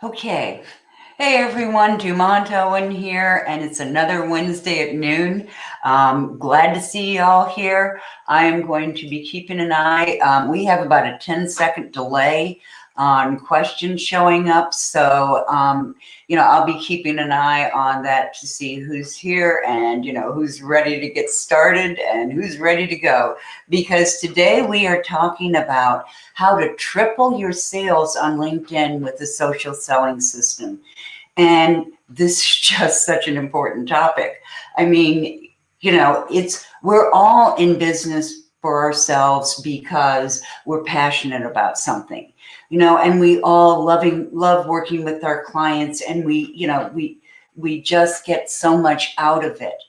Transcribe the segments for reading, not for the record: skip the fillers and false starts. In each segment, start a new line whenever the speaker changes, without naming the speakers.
Okay. Hey everyone, Dumont Owen here, and it's another Wednesday at noon. Glad to see y'all here. I am going to be keeping an eye. We have about a 10-second delay on questions showing up, so I'll be keeping an eye on that to see who's here and who's ready to get started and who's ready to go. Because today we are talking about how to triple your sales on LinkedIn with the social selling system. And this is just such an important topic. I mean, we're all in business for ourselves because we're passionate about something, and we all love working with our clients, and we just get so much out of it.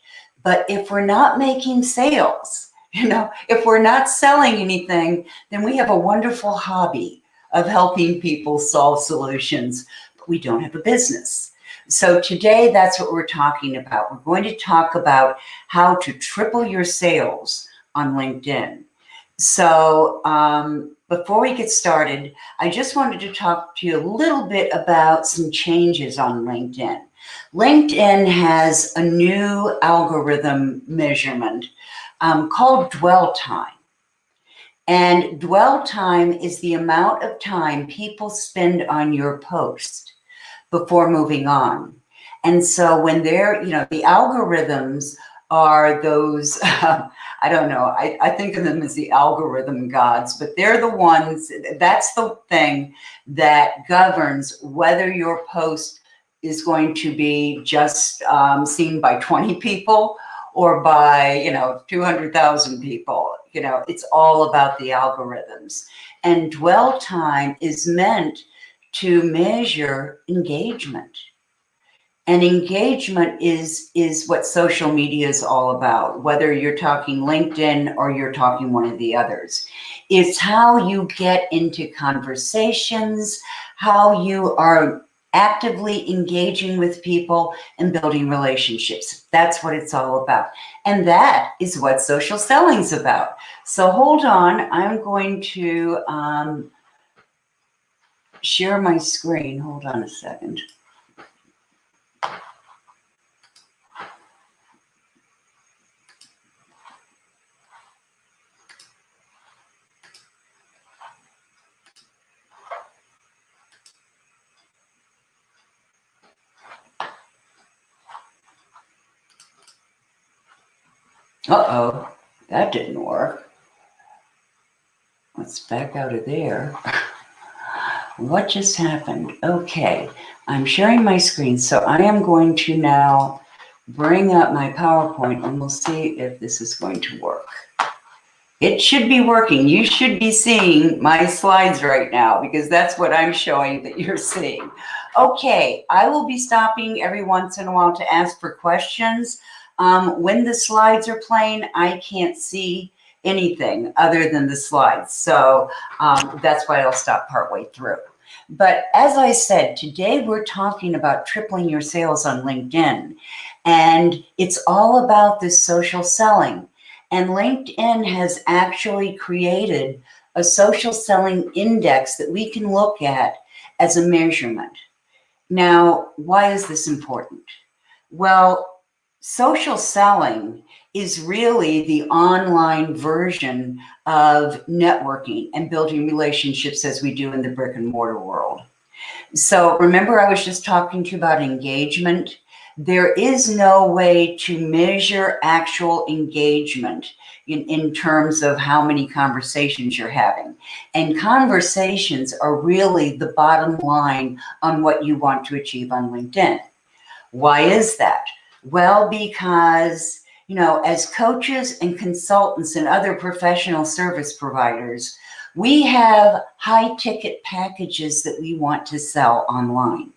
But if we're not making sales, if we're not selling anything, then we have a wonderful hobby of helping people solve solutions, but we don't have a business. So today, that's what we're talking about. We're going to talk about how to triple your sales on LinkedIn. So before we get started, I just wanted to talk to you a little bit about some changes on LinkedIn. LinkedIn has a new algorithm measurement called dwell time. And dwell time is the amount of time people spend on your post before moving on. And so when the algorithms are those, I don't know, I think of them as the algorithm gods, but they're the ones, that's the thing that governs whether your post is going to be just seen by 20 people or by, 200,000 people. It's all about the algorithms. And dwell time is meant to measure engagement. And engagement is what social media is all about, whether you're talking LinkedIn or you're talking one of the others. It's how you get into conversations, how you are actively engaging with people and building relationships. That's what it's all about. And that is what social selling is about. So hold on, I'm going to share my screen. Hold on a second. Uh-oh, that didn't work. Let's back out of there. What just happened? Okay, I'm sharing my screen, so I am going to now bring up my PowerPoint and we'll see if this is going to work. It should be working. You should be seeing my slides right now because that's what I'm showing that you're seeing. Okay, I will be stopping every once in a while to ask for questions. When the slides are playing, I can't see anything other than the slides. So that's why I'll stop partway through. But as I said, today we're talking about tripling your sales on LinkedIn. And it's all about this social selling. And LinkedIn has actually created a social selling index that we can look at as a measurement. Now, why is this important? Well, social selling is really the online version of networking and building relationships as we do in the brick and mortar world. So remember, I was just talking to you about engagement. There is no way to measure actual engagement in terms of how many conversations you're having. And conversations are really the bottom line on what you want to achieve on LinkedIn. Why is that? Well, because, as coaches and consultants and other professional service providers, we have high ticket packages that we want to sell online.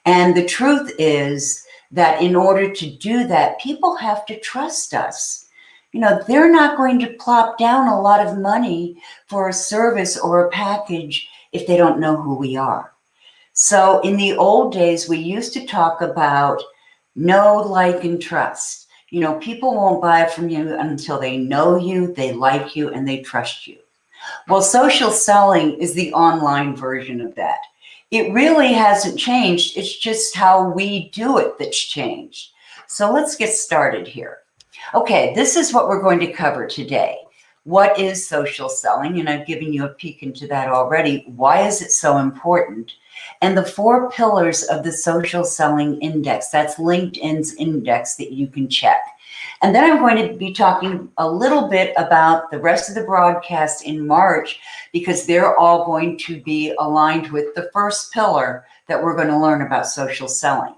And the truth is that in order to do that, people have to trust us. They're not going to plop down a lot of money for a service or a package if they don't know who we are. So in the old days, we used to talk about know, like, and trust. People won't buy from you until they know you, they like you, and they trust you. Well, social selling is the online version of that. It really hasn't changed. It's just how we do it that's changed. So let's get started here. Okay, this is what we're going to cover today. What is social selling? And I've given you a peek into that already. Why is it so important? And the 4 pillars of the social selling index. That's LinkedIn's index that you can check. And then I'm going to be talking a little bit about the rest of the broadcast in March, because they're all going to be aligned with the first pillar that we're going to learn about social selling.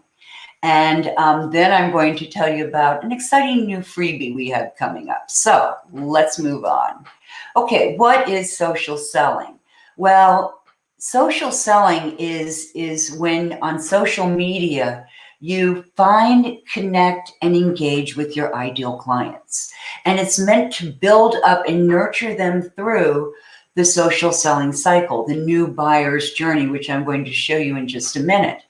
And then I'm going to tell you about an exciting new freebie we have coming up. So let's move on. Okay, what is social selling? Well, social selling is when on social media, you find, connect, and engage with your ideal clients. And it's meant to build up and nurture them through the social selling cycle, the new buyer's journey, which I'm going to show you in just a minute.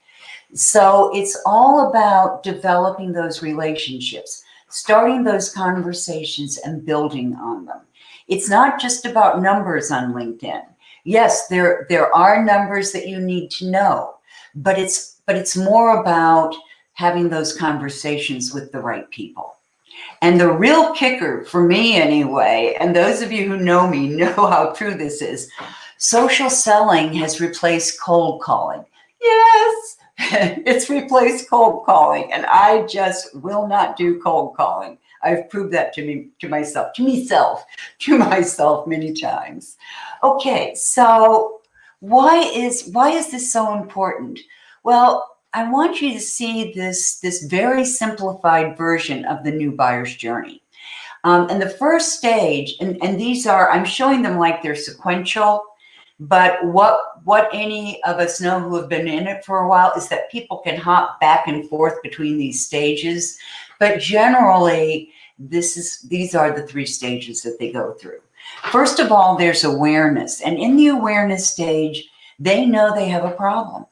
So it's all about developing those relationships, starting those conversations and building on them. It's not just about numbers on LinkedIn. Yes, there are numbers that you need to know, but it's more about having those conversations with the right people. And the real kicker for me anyway, and those of you who know me know how true this is, social selling has replaced cold calling. Yes, it's replaced cold calling, and I just will not do cold calling. I've proved that to myself many times. Okay, so why is this so important? Well, I want you to see this very simplified version of the new buyer's journey. And the first stage, and these are, I'm showing them like they're sequential, but what any of us know who have been in it for a while is that people can hop back and forth between these stages. But generally, these are the 3 stages that they go through. First of all, there's awareness. And in the awareness stage, they know they have a problem,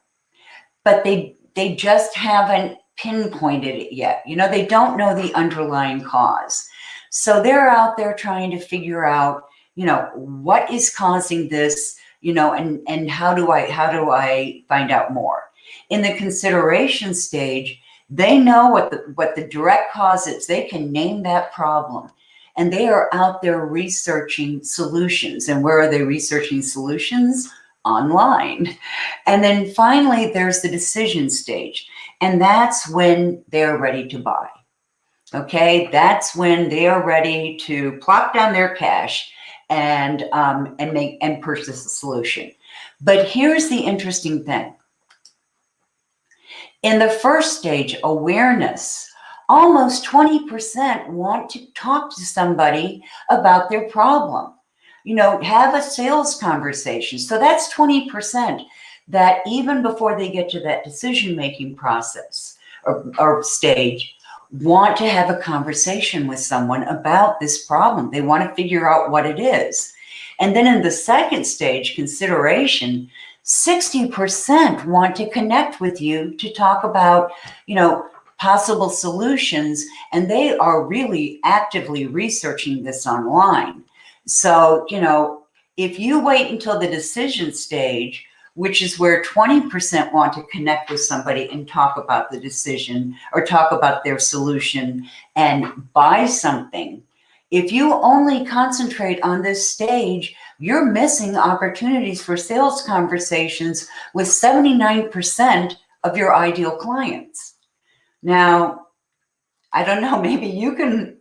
but they just haven't pinpointed it yet. You know, they don't know the underlying cause. So they're out there trying to figure out, you know, what is causing this, you know, and how do I find out more? In the consideration stage, they know what the direct cause is. They can name that problem, and they are out there researching solutions. And where are they researching solutions? Online. And then finally, there's the decision stage, and that's when they're ready to buy. Okay, that's when they are ready to plop down their cash and purchase a solution. But here's the interesting thing. In the first stage, awareness, almost 20% want to talk to somebody about their problem. You know, have a sales conversation. So that's 20% that even before they get to that decision-making process or stage, want to have a conversation with someone about this problem. They want to figure out what it is. And then in the second stage, consideration, 60% want to connect with you to talk about, you know, possible solutions, and they are really actively researching this online. So, you know, if you wait until the decision stage, which is where 20% want to connect with somebody and talk about the decision or talk about their solution and buy something, if you only concentrate on this stage, you're missing opportunities for sales conversations with 79% of your ideal clients. Now, I don't know, maybe you can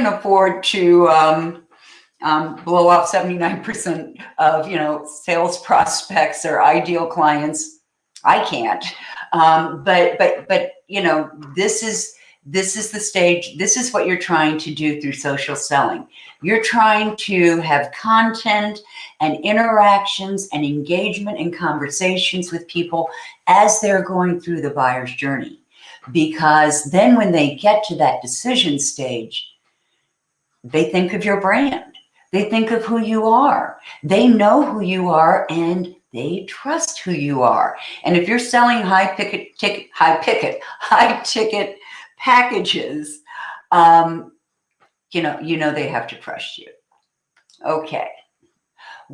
afford to blow off 79% of, you know, sales prospects or ideal clients. I can't. But you know, this is the stage. This is what you're trying to do through social selling. You're trying to have content and interactions and engagement and conversations with people as they're going through the buyer's journey. Because then when they get to that decision stage, they think of your brand. They think of who you are. They know who you are, and they trust who you are. And if you're selling high ticket packages, you know they have to trust you. Okay.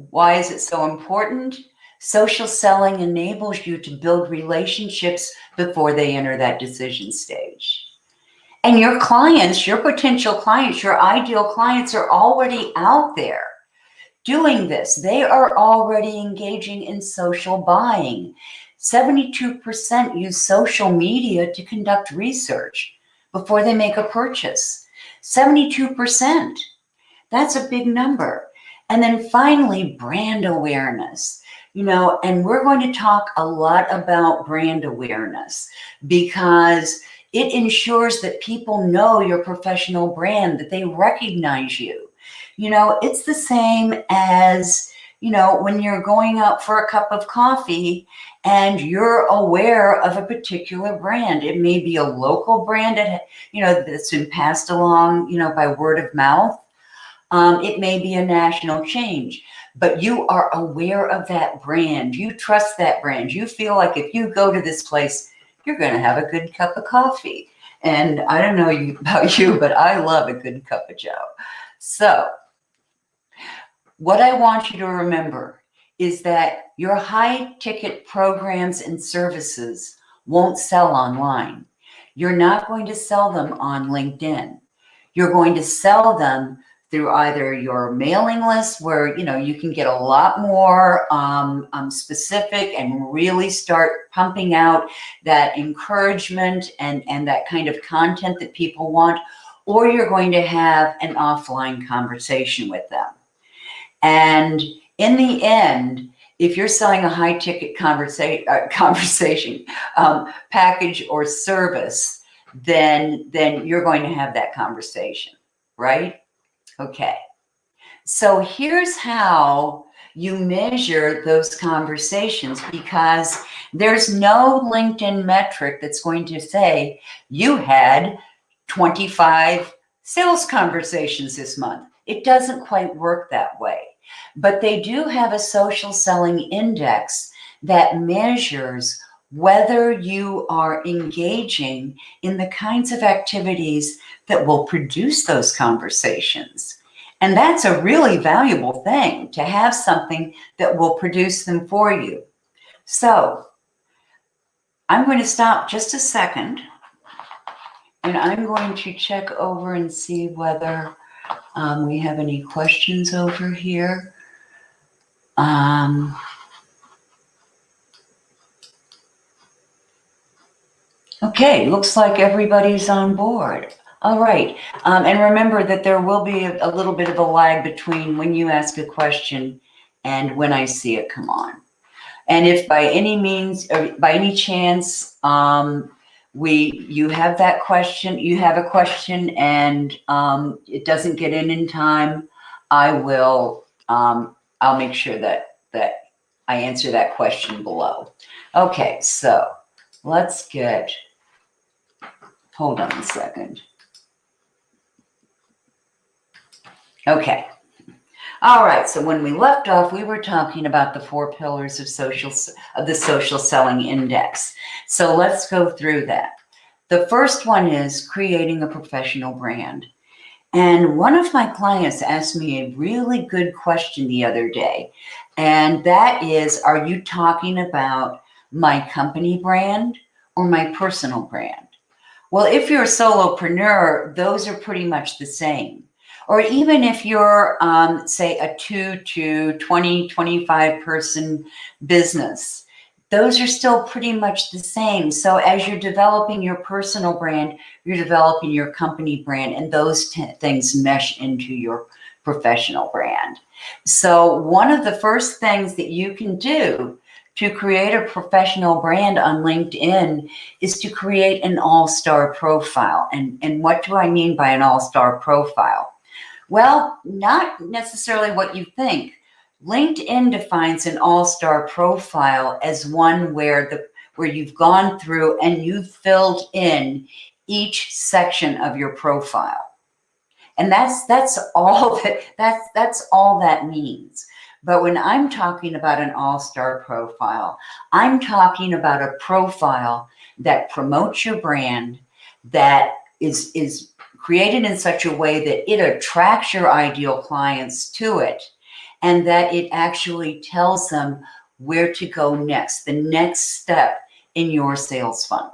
Why is it so important? Social selling enables you to build relationships before they enter that decision stage. And your clients, your potential clients, your ideal clients are already out there doing this. They are already engaging in social buying. 72% use social media to conduct research before they make a purchase. 72%. That's a big number. And then finally, brand awareness. And we're going to talk a lot about brand awareness because it ensures that people know your professional brand, that they recognize you. It's the same as, when you're going out for a cup of coffee and you're aware of a particular brand. It may be a local brand, that's been passed along, by word of mouth. It may be a national change, but you are aware of that brand. You trust that brand. You feel like if you go to this place, you're going to have a good cup of coffee. And I don't know about you, but I love a good cup of joe. So what I want you to remember is that your high ticket programs and services won't sell online. You're not going to sell them on LinkedIn. You're going to sell them through either your mailing list where, you can get a lot more specific and really start pumping out that encouragement and that kind of content that people want, or you're going to have an offline conversation with them. And in the end, if you're selling a high ticket conversation package or service, then you're going to have that conversation, right? Okay, so here's how you measure those conversations, because there's no LinkedIn metric that's going to say you had 25 sales conversations this month. It doesn't quite work that way, but they do have a social selling index that measures whether you are engaging in the kinds of activities that will produce those conversations. And that's a really valuable thing, to have something that will produce them for you. So I'm going to stop just a second, and I'm going to check over and see whether we have any questions over here. Okay, looks like everybody's on board. All right, and remember that there will be a little bit of a lag between when you ask a question and when I see it come on. And if by any means, or by any chance, you have that question, you have a question and it doesn't get in time, I'll make sure that I answer that question below. Okay, so let's hold on a second. Okay. All right. So when we left off, we were talking about the 4 pillars of the social selling index. So let's go through that. The first one is creating a professional brand. And one of my clients asked me a really good question the other day. And that is, are you talking about my company brand or my personal brand? Well, if you're a solopreneur, those are pretty much the same. Or even if you're, say, a 2 to 20, 25 person business, those are still pretty much the same. So as you're developing your personal brand, you're developing your company brand, and those things mesh into your professional brand. So one of the first things that you can do to create a professional brand on LinkedIn is to create an all-star profile. And what do I mean by an all-star profile? Well, not necessarily what you think. LinkedIn defines an all-star profile as one where you've gone through and you've filled in each section of your profile. And that's all that means. But when I'm talking about an all-star profile, I'm talking about a profile that promotes your brand, that is created in such a way that it attracts your ideal clients to it, and that it actually tells them where to go next, the next step in your sales funnel.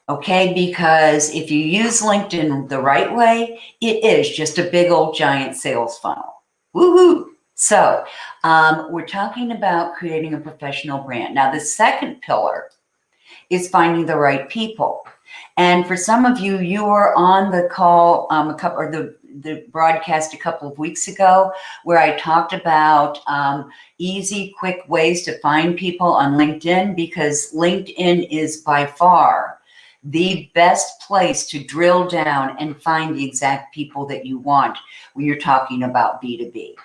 Okay, because if you use LinkedIn the right way, it is just a big old giant sales funnel. Woohoo! So we're talking about creating a professional brand. Now, the second pillar is finding the right people. And for some of you, you were on the call the broadcast a couple of weeks ago where I talked about easy, quick ways to find people on LinkedIn, because LinkedIn is by far the best place to drill down and find the exact people that you want when you're talking about B2B.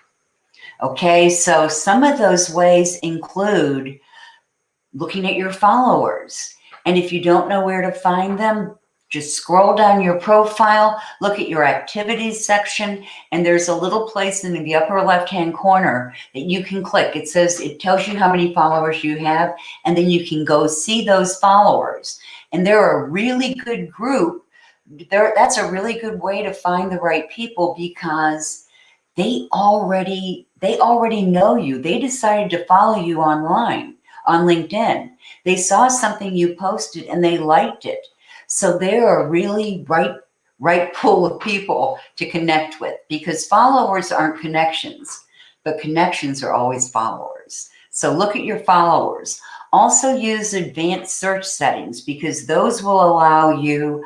Okay, so some of those ways include looking at your followers. And if you don't know where to find them, just scroll down your profile, look at your activities section, and there's a little place in the upper left-hand corner that you can click. It tells you how many followers you have, and then you can go see those followers. And they're a really good group. That's a really good way to find the right people, because they already know you. They decided to follow you online on LinkedIn. They saw something you posted and they liked it. So they're a really right pool of people to connect with, because followers aren't connections, but connections are always followers. So look at your followers. Also use advanced search settings, because those will allow you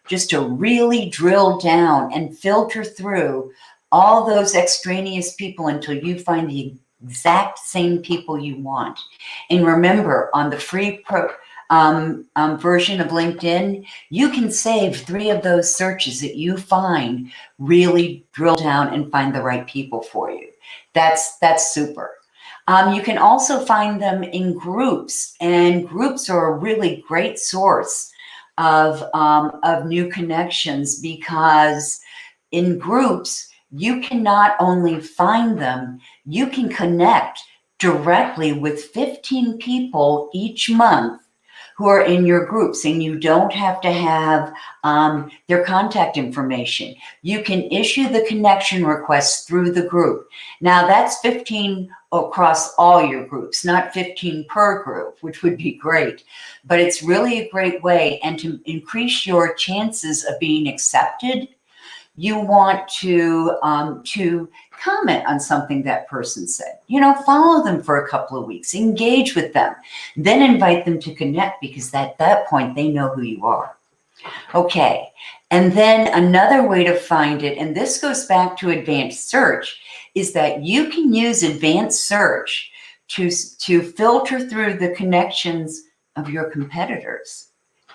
just to really drill down and filter through all those extraneous people until you find the exact same people you want. And remember, on the free version of LinkedIn, you can save 3 of those searches that you find, really drill down and find the right people for you. That's super. You can also find them in groups, and groups are a really great source of new connections, because in groups, you can not only find them, you can connect directly with 15 people each month who are in your groups, and you don't have to have their contact information. You can issue the connection request through the group. Now, that's 15 across all your groups, not 15 per group, which would be great. But it's really a great way, and to increase your chances of being accepted, you want to comment on something that person said. Follow them for a couple of weeks, engage with them, then invite them to connect, because at that point, they know who you are. Okay, and then another way to find it, and this goes back to advanced search, is that you can use advanced search to filter through the connections of your competitors.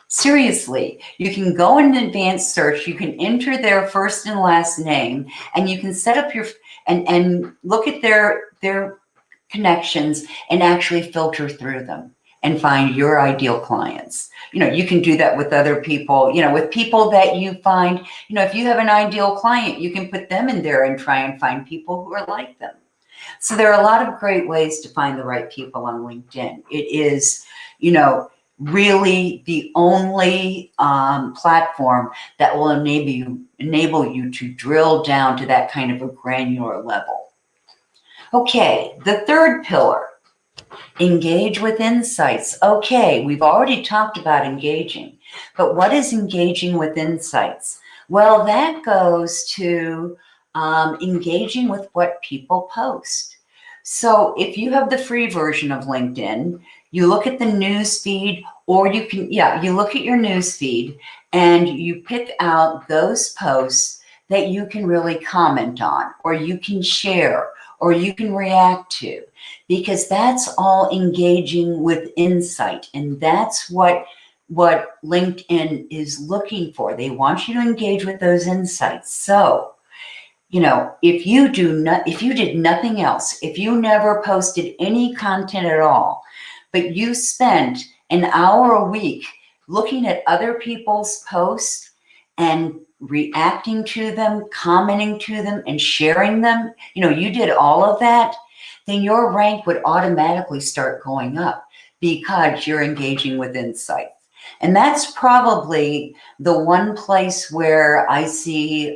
Seriously, you can go in advanced search, you can enter their first and last name, and you can set up your, and look at their connections and actually filter through them and find your ideal clients. You can do that with other people, with people that you find, if you have an ideal client, you can put them in there and try and find people who are like them. So there are a lot of great ways to find the right people on LinkedIn. It is, really the only platform that will enable you to drill down to that kind of a granular level. Okay, the third pillar, engage with insights. Okay, we've already talked about engaging, but what is engaging with insights? Well, that goes to engaging with what people post. So if you have the free version of LinkedIn, you look at the news feed, or you look at your news feed and you pick out those posts that you can really comment on, or you can share, or you can react to, because that's all engaging with insight. And that's what LinkedIn is looking for. They want you to engage with those insights. So, if you did nothing else, if you never posted any content at all, but you spent an hour a week looking at other people's posts and reacting to them, commenting to them, and sharing them, you did all of that, then your rank would automatically start going up, because you're engaging with insight. And that's probably the one place where I see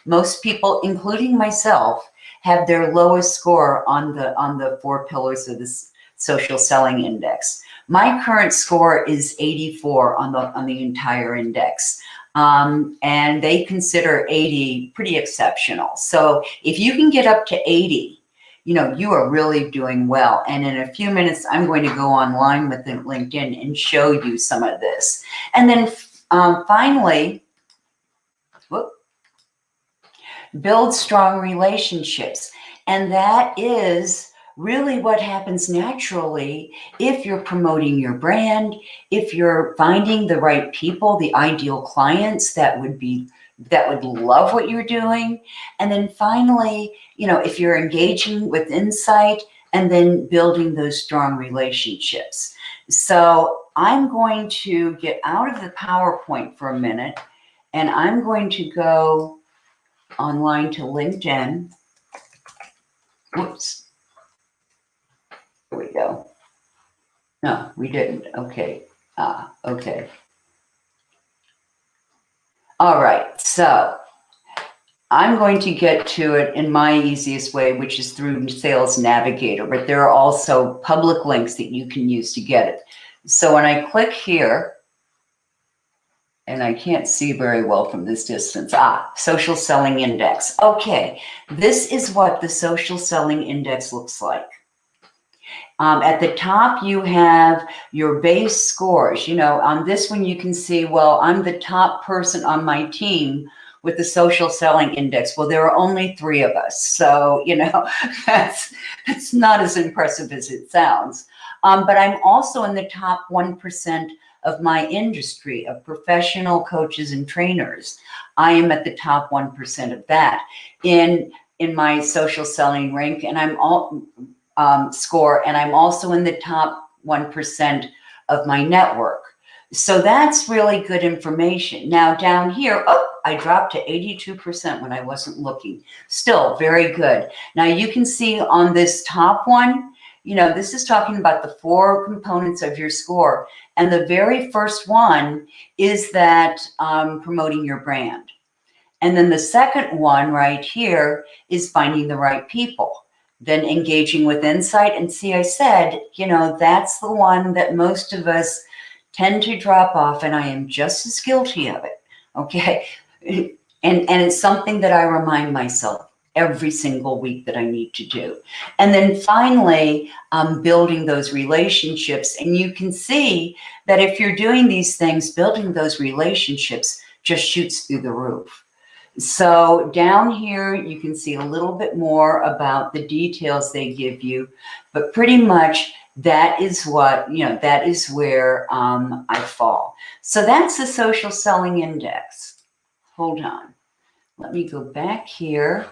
most people, including myself, have their lowest score on the 4 pillars of this social selling index. My current score is 84 on the entire index. And they consider 80 pretty exceptional. So if you can get up to 80, you are really doing well. And in a few minutes, I'm going to go online with LinkedIn and show you some of this. And then finally, build strong relationships. And that is really what happens naturally if you're promoting your brand, if you're finding the right people, the ideal clients that would love what you're doing. And then finally, if you're engaging with insight and then building those strong relationships. So I'm going to get out of the PowerPoint for a minute, and I'm going to go online to LinkedIn. Whoops. Here we go. No, we didn't. Okay. Okay. All right. So I'm going to get to it in my easiest way, which is through Sales Navigator, but there are also public links that you can use to get it. So when I click here, and I can't see very well from this distance. Social Selling Index. Okay, this is what the Social Selling Index looks like. At the top, you have your base scores. On this one, you can see, well, I'm the top person on my team with the Social Selling Index. Well, there are only 3 of us. So, that's not as impressive as it sounds. But I'm also in the top 1% of my industry of professional coaches and trainers. I am at the top 1% of that in my social selling rank, and I'm all score, and I'm also in the top 1% of my network. So that's really good information. Now down here, I dropped to 82% when I wasn't looking. Still very good. Now you can see on this top one, this is talking about the 4 components of your score. And the very first one is that promoting your brand. And then the second one right here is finding the right people. Then engaging with insight. And see, I said, that's the one that most of us tend to drop off, and I am just as guilty of it. Okay. And it's something that I remind myself every single week that I need to do. And then finally, building those relationships. And you can see that if you're doing these things, building those relationships just shoots through the roof. So down here, you can see a little bit more about the details they give you, but pretty much that is what, that is where I fall. So that's the Social Selling Index. Hold on. Let me go back here.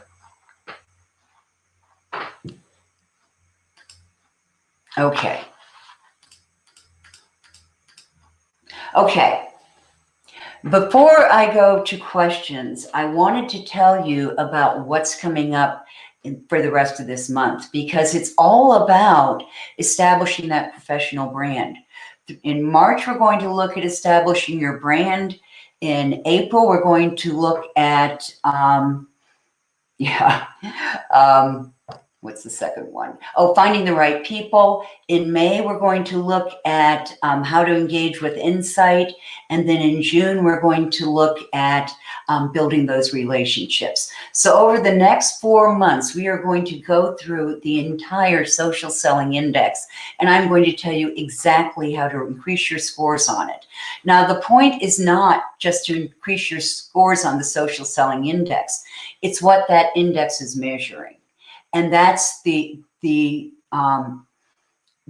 Okay. Okay. Before I go to questions, I wanted to tell you about what's coming up for the rest of this month, because it's all about establishing that professional brand. In March, we're going to look at establishing your brand. In April, we're going to look at, what's the second one? Finding the right people. In May, we're going to look at how to engage with insight. And then in June, we're going to look at building those relationships. So over the next 4 months, we are going to go through the entire Social Selling Index. And I'm going to tell you exactly how to increase your scores on it. Now, the point is not just to increase your scores on the Social Selling Index. It's what that index is measuring. And that's the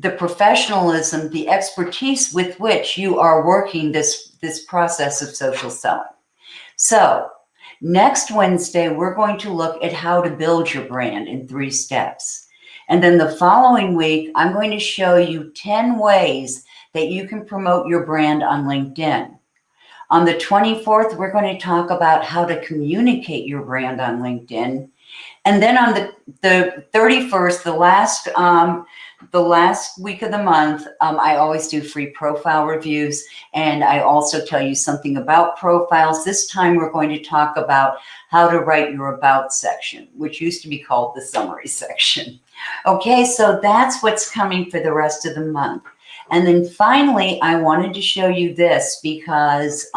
professionalism, the expertise with which you are working this process of social selling. So next Wednesday, we're going to look at how to build your brand in 3 steps. And then the following week, I'm going to show you 10 ways that you can promote your brand on LinkedIn. On the 24th, we're going to talk about how to communicate your brand on LinkedIn. And then on the 31st, the last week of the month, I always do free profile reviews, and I also tell you something about profiles. This time we're going to talk about how to write your about section, which used to be called the summary section. Okay, so that's what's coming for the rest of the month. And then finally, I wanted to show you this because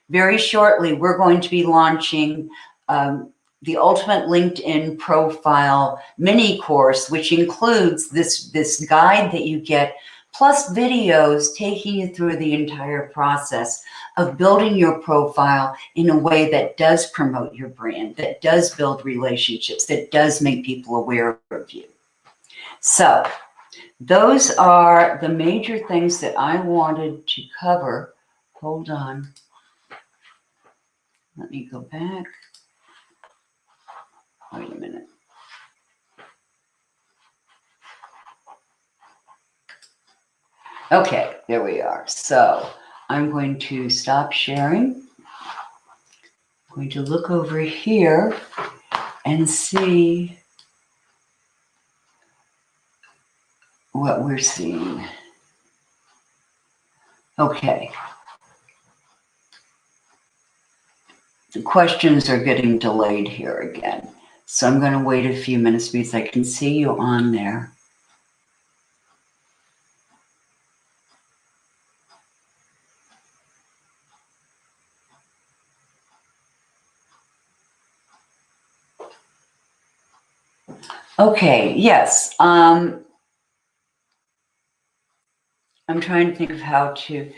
very shortly we're going to be launching the Ultimate LinkedIn Profile mini course, which includes this guide that you get, plus videos taking you through the entire process of building your profile in a way that does promote your brand, that does build relationships, that does make people aware of you. So those are the major things that I wanted to cover. Hold on. Let me go back. Wait a minute. Okay, there we are. So I'm going to stop sharing. I'm going to look over here and see what we're seeing. Okay. The questions are getting delayed here again. So I'm going to wait a few minutes because I can see you on there. Okay, yes. I'm trying to think of how to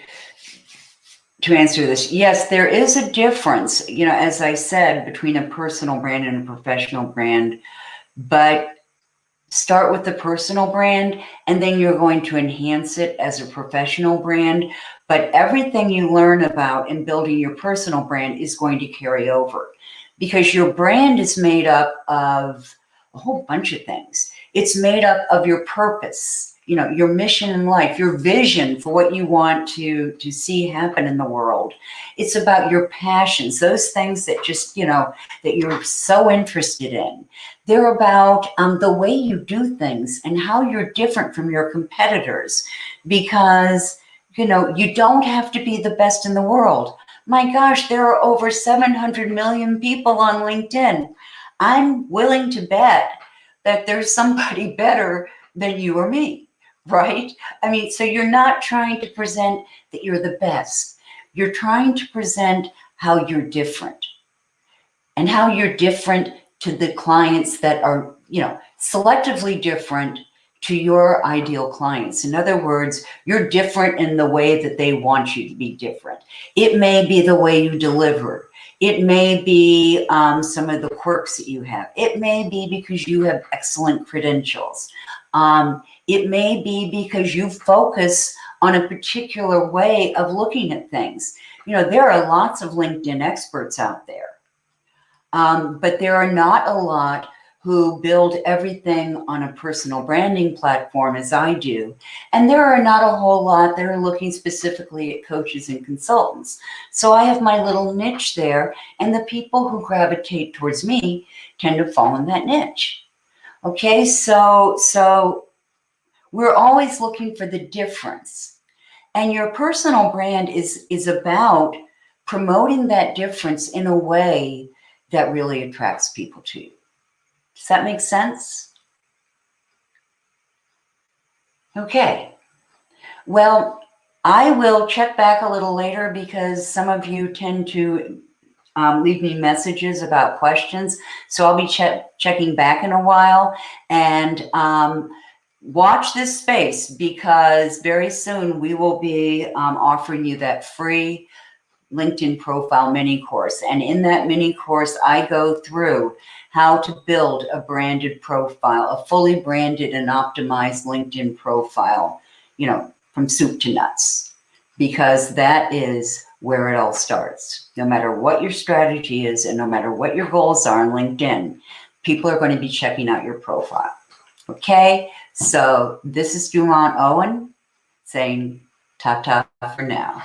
answer this. Yes, there is a difference, you know, as I said, between a personal brand and a professional brand, but start with the personal brand and then you're going to enhance it as a professional brand. But everything you learn about in building your personal brand is going to carry over because your brand is made up of a whole bunch of things. It's made up of your purpose, you know, your mission in life, your vision for what you want to see happen in the world. It's about your passions, those things that just, you know, that you're so interested in. They're about the way you do things and how you're different from your competitors because, you know, you don't have to be the best in the world. My gosh, there are over 700 million people on LinkedIn. I'm willing to bet that there's somebody better than you or me, right? I mean, so you're not trying to present that you're the best. You're trying to present how you're different and how you're different to the clients that are, you know, selectively different to your ideal clients. In other words, you're different in the way that they want you to be different. It may be the way you deliver. It may be some of the quirks that you have. It may be because you have excellent credentials. It may be because you focus on a particular way of looking at things. You know, there are lots of LinkedIn experts out there. But there are not a lot who build everything on a personal branding platform as I do. And there are not a whole lot that are looking specifically at coaches and consultants. So I have my little niche there, and the people who gravitate towards me tend to fall in that niche. Okay, so we're always looking for the difference. And your personal brand is about promoting that difference in a way that really attracts people to you. Does that make sense? Okay. Well, I will check back a little later because some of you tend to leave me messages about questions. So I'll be checking back in a while and watch this space because very soon we will be offering you that free LinkedIn profile mini course. And in that mini course, I go through how to build a branded profile, a fully branded and optimized LinkedIn profile, you know, from soup to nuts, because that is where it all starts. No matter what your strategy is and no matter what your goals are on LinkedIn, people are going to be checking out your profile. Okay, so this is Dumont Owen saying ta-ta for now.